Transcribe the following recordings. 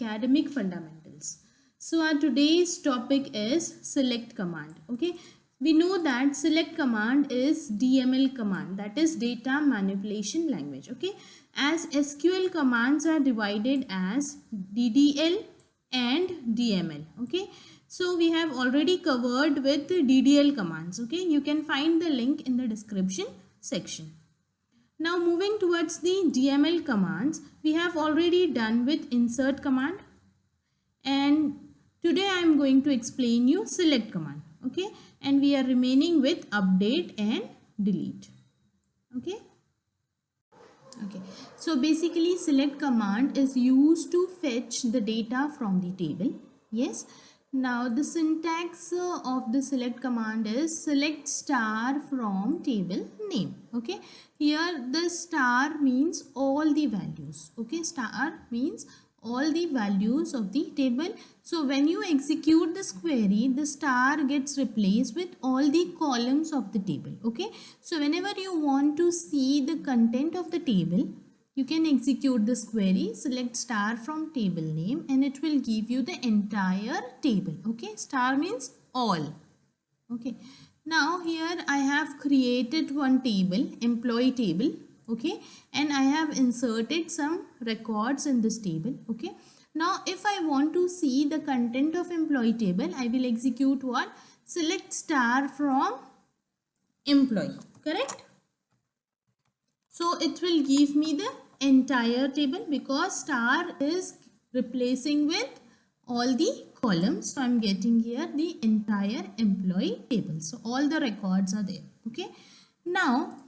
academic fundamentals. So our today's topic is select command. Okay, we know that select command is DML command, that is data manipulation language. Okay, as SQL commands are divided as DDL and DML. Okay, so we have already covered with DDL commands. Okay, you can find the link in the description section. Now moving towards the DML commands, we have already done with insert command, and today I am going to explain you select command. Okay, and we are remaining with update and delete. Okay. Okay, so basically select command is used to fetch the data from the table. Yes, now the syntax of the select command is select star from table name. Okay, here the star means all the values. Okay, star means all the values of the table. So when you execute this query, the star gets replaced with all the columns of the table. Okay, so whenever you want to see the content of the table, you can execute this query, select star from table name, and it will give you the entire table. Okay, star means all. Okay, now here I have created one table, employee table. Okay, and I have inserted some records in this table. Okay, now if I want to see the content of employee table, I will execute what? Select star from employee. Correct? So it will give me the entire table because star is replacing with all the columns. So I'm getting here the entire employee table. So all the records are there. Okay, now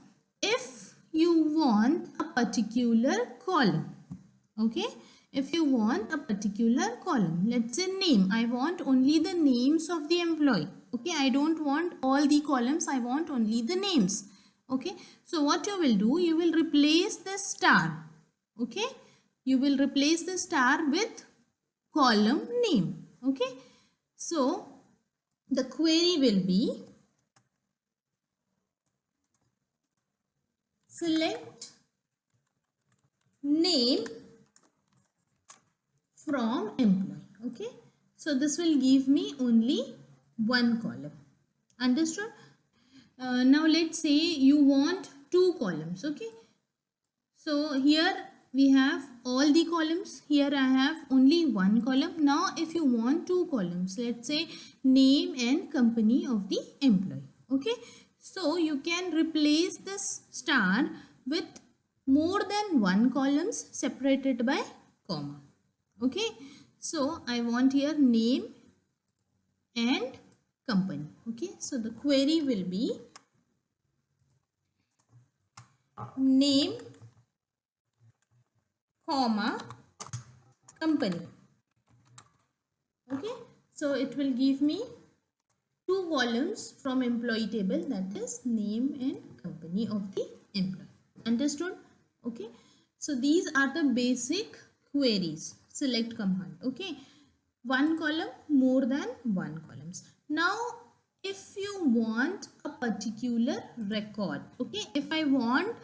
if you want a particular column, okay, if you want a particular column, let's say name, I want only the names of the employee. Okay, I don't want all the columns, I want only the names. Okay, so what you will do, you will replace the star. Okay, you will replace the star with column name. Okay, so the query will be select name from employee. Okay, so this will give me only one column. Understood? Now let's say you want two columns. Okay, so here we have all the columns, here I have only one column. Now if you want two columns, let's say name and company of the employee. Okay, so you can replace this star with more than one columns separated by comma. Okay, so I want here name and company. Okay, so the query will be name comma company. Okay, so it will give me two columns from employee table, that is name and company of the employee. Understood? Okay, so these are the basic queries, select command. Okay, one column, more than one columns. Now if you want a particular record, okay, if I want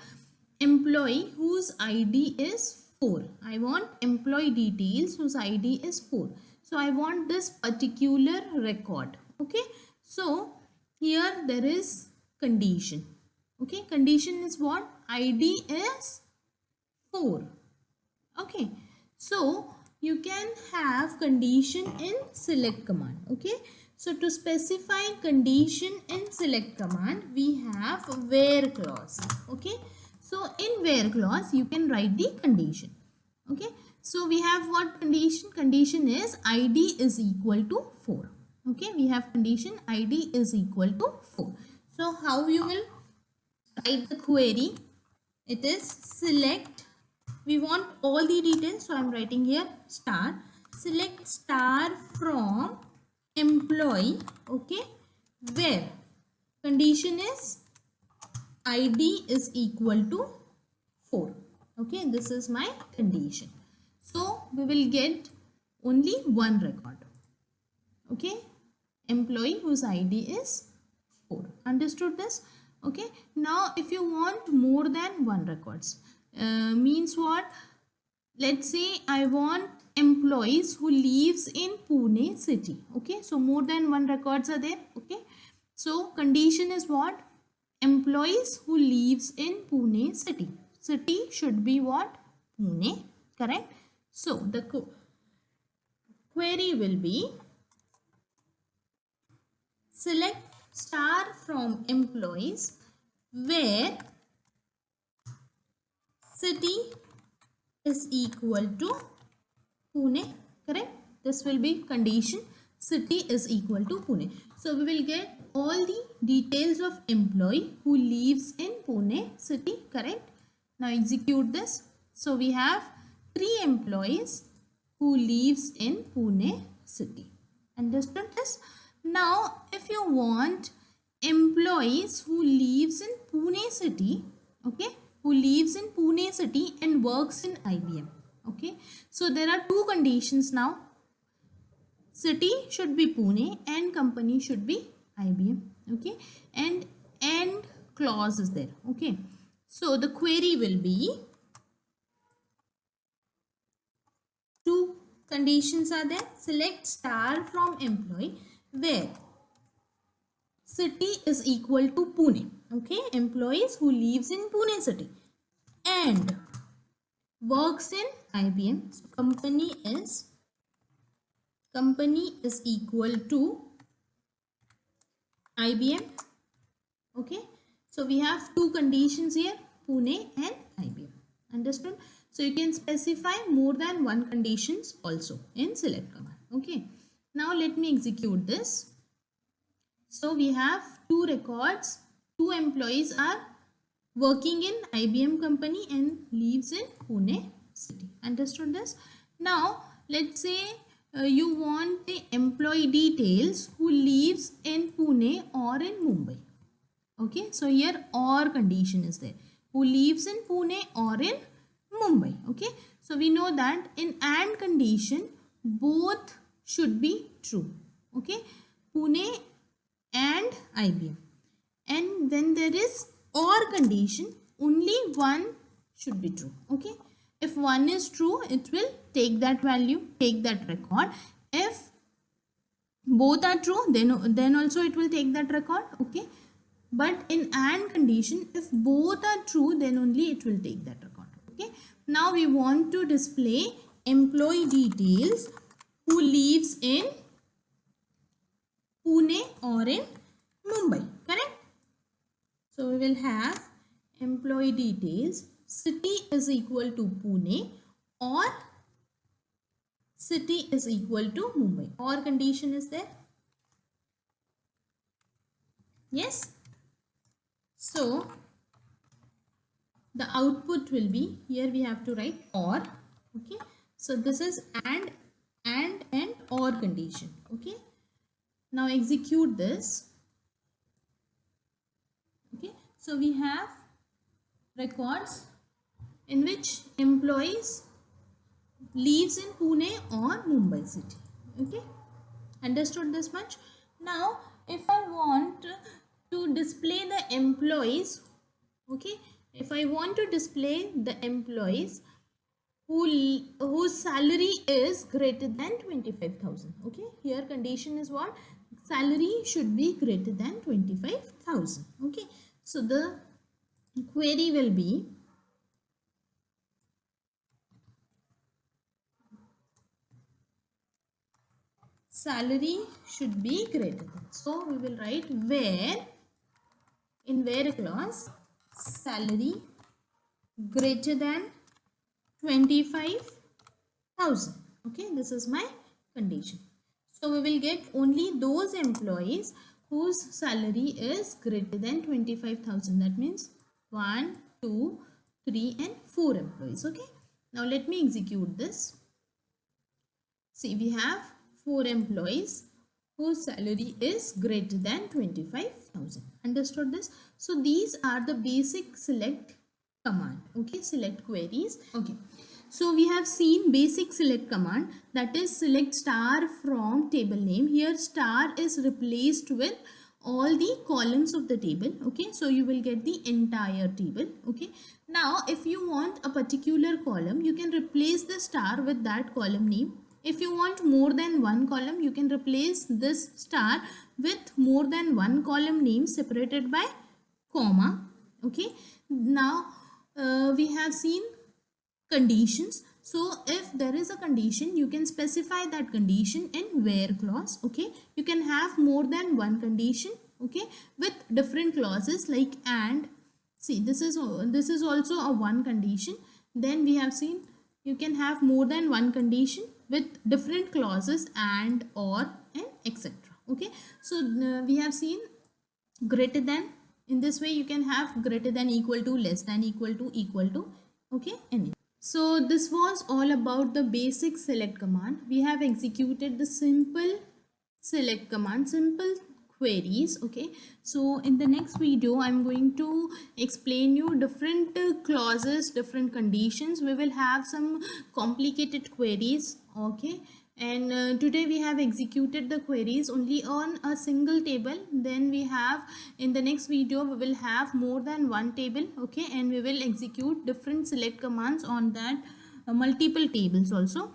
employee whose ID is 4, I want employee details whose ID is 4, so I want this particular record. Okay, so here there is condition. Okay, condition is what? ID is 4. Okay, so you can have condition in select command. Okay, so to specify condition in select command, we have where clause. Okay, so in where clause you can write the condition. Okay, so we have what condition? Condition is ID is equal to 4. Okay, we have condition ID is equal to 4. So how you will write the query? It is select, we want all the details, so I am writing here star, select star from employee. Okay, where condition is ID is equal to 4. Okay, this is my condition. So we will get only one record. Okay, employee whose ID is 4. Understood this? Okay, now if you want more than one records, means what? Let's say I want employees who lives in Pune city. Okay, so more than one records are there. Okay, so condition is what? Employees who lives in Pune city. City should be what? Pune, correct? So the query will be select star from employees where city is equal to Pune, correct? This will be condition, city is equal to Pune. So we will get all the details of employee who lives in Pune city, correct? Now execute this. So we have 3 employees who lives in Pune city. Understood this? Now if you want employees who lives in Pune city, okay, who lives in Pune city and works in IBM. Okay, so there are 2 conditions now. City should be Pune and company should be IBM. Okay, and clause is there. Okay, so the query will be 2 conditions are there. Select star from employee where city is equal to Pune. Okay, employees who lives in Pune city and works in IBM. So company is equal to IBM. Okay, so we have 2 conditions here, Pune and IBM. Understood? So you can specify more than 1 conditions also in select command. Okay, now let me execute this. So we have 2 records, 2 employees are working in IBM company and lives in Pune city. Understood this? Now let's say you want the employee details who lives in Pune or in Mumbai. Okay, so here or condition is there, who lives in Pune or in Mumbai. Okay, so we know that in and condition both should be true. Okay, Pune and IBM. And when there is or condition, only one should be true. Okay, if one is true, it will take that value, take that record. If both are true, then also it will take that record. Okay, but in and condition, if both are true, then only it will take that record. Okay, now we want to display employee details who lives in Pune or in Mumbai, correct? So we will have employee details, city is equal to Pune or city is equal to Mumbai. Or condition is there? Yes. So the output will be, here we have to write or. Okay, so this is and or condition. Okay, now execute this. Okay, so we have records in which employees lives in Pune or Mumbai city. Okay, understood this much? Now if I want to display the employees, okay, if I want to display the employees whose salary is greater than 25,000. Okay, here condition is what? Salary should be greater than 25,000. Okay, so the query will be salary should be greater than. So we will write where, in where clause, salary greater than 25,000. Okay, this is my condition. So we will get only those employees whose salary is greater than 25,000. That means 1, 2, 3 and 4 employees. Okay, now let me execute this. See, we have 4 employees whose salary is greater than 25,000. Understood this? So these are the basic select command. Okay, select queries. Okay, so we have seen basic select command, that is select star from table name. Here star is replaced with all the columns of the table. Okay, so you will get the entire table. Okay, now if you want a particular column, you can replace the star with that column name. If you want more than one column, you can replace this star with more than one column name separated by comma. Okay, now we have seen conditions. So if there is a condition, you can specify that condition in where clause. Okay, you can have more than one condition, okay, with different clauses like and. See, this is also a one condition. Then we have seen you can have more than one condition with different clauses and, or, and etc. Okay, so we have seen greater than. In this way you can have greater than, equal to, less than, equal to, okay, and so this was all about the basic select command. We have executed the simple select command, simple queries. Okay, so in the next video I'm going to explain you different clauses, different conditions. We will have some complicated queries. Okay, and today we have executed the queries only on a single table. Then we have, in the next video we will have more than one table. Okay, and we will execute different select commands on that multiple tables also.